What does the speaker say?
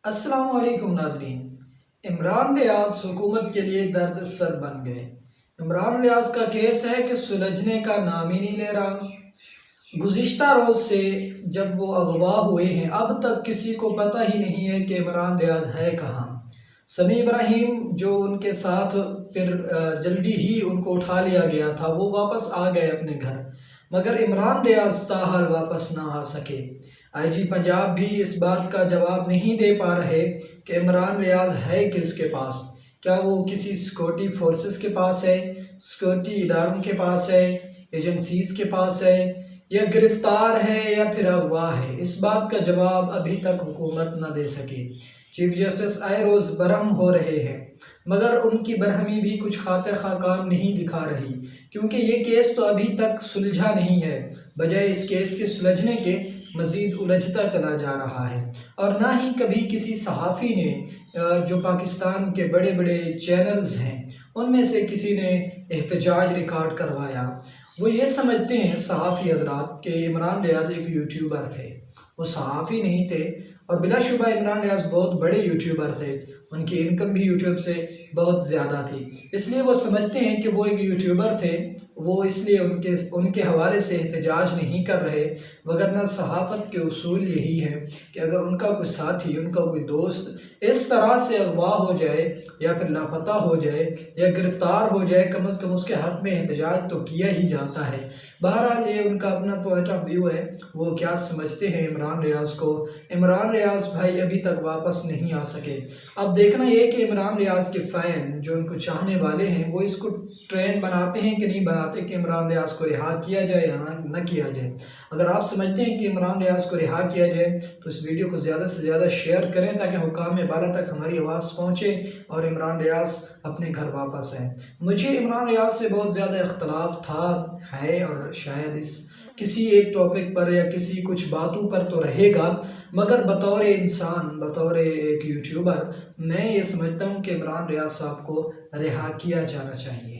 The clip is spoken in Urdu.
السلام علیکم ناظرین۔ عمران ریاض حکومت کے لیے درد سر بن گئے۔ عمران ریاض کا کیس ہے کہ سلجھنے کا نام ہی نہیں لے رہا۔ گزشتہ روز سے جب وہ اغوا ہوئے ہیں اب تک کسی کو پتہ ہی نہیں ہے کہ عمران ریاض ہے کہاں۔ سمیع ابراہیم جو ان کے ساتھ پھر جلدی ہی ان کو اٹھا لیا گیا تھا وہ واپس آ گئے اپنے گھر، مگر عمران ریاض تاحال واپس نہ آ سکے۔ آئی جی پنجاب بھی اس بات کا جواب نہیں دے پا رہے کہ عمران ریاض ہے کس کے پاس۔ کیا وہ کسی سیکورٹی فورسز کے پاس ہے، سیکورٹی اداروں کے پاس ہے، ایجنسیز کے پاس ہے، یا گرفتار ہے یا پھر اغوا ہے؟ اس بات کا جواب ابھی تک حکومت نہ دے سکی۔ چیف جسٹس آئے روز برہم ہو رہے ہیں، مگر ان کی برہمی بھی کچھ خاطر خواہ کام نہیں دکھا رہی، کیونکہ یہ کیس تو ابھی تک سلجھا نہیں ہے، بجائے اس کیس کے سلجھنے کے مزید الجھتا چلا جا رہا ہے۔ اور نہ ہی کبھی کسی صحافی نے جو پاکستان کے بڑے بڑے چینلز ہیں ان میں سے کسی نے احتجاج ریکارڈ کروایا۔ وہ یہ سمجھتے ہیں صحافی حضرات کہ عمران ریاض ایک یوٹیوبر تھے، وہ صحافی نہیں تھے، اور بلا شبہ عمران ریاض بہت بڑے یوٹیوبر تھے، ان کی انکم بھی یوٹیوب سے بہت زیادہ تھی، اس لیے وہ سمجھتے ہیں کہ وہ ایک یوٹیوبر تھے، وہ اس لیے ان کے حوالے سے احتجاج نہیں کر رہے، وگرنہ صحافت کے اصول یہی ہے کہ اگر ان کا کوئی ساتھی، ان کا کوئی دوست اس طرح سے اغوا ہو جائے یا پھر لاپتہ ہو جائے یا گرفتار ہو جائے، کم از کم اس کے حق میں احتجاج تو کیا ہی جاتا ہے۔ بہرحال یہ ان کا اپنا پوائنٹ آف ویو ہے، وہ کیا سمجھتے ہیں عمران ریاض کو۔ عمران ریاض بھائی ابھی تک واپس نہیں آ سکے۔ اب دیکھنا یہ کہ عمران ریاض کے فین جو ان کو چاہنے والے ہیں وہ اس کو ٹرینڈ بناتے ہیں کہ نہیں بناتے کہ عمران ریاض کو رہا کیا جائے یا نہ کیا جائے۔ اگر آپ سمجھتے ہیں کہ عمران ریاض کو رہا کیا جائے تو اس ویڈیو کو زیادہ سے زیادہ شیئر کریں تاکہ حکام بالا تک ہماری آواز پہنچے اور عمران ریاض اپنے گھر واپس آئیں۔ مجھے عمران ریاض سے بہت زیادہ اختلاف تھا، ہے، اور شاید اس کسی ایک ٹاپک پر یا کسی کچھ باتوں پر تو رہے گا، مگر بطور انسان، بطور ایک یوٹیوبر میں یہ سمجھتا ہوں کہ عمران ریاض صاحب کو رہا کیا جانا چاہیے۔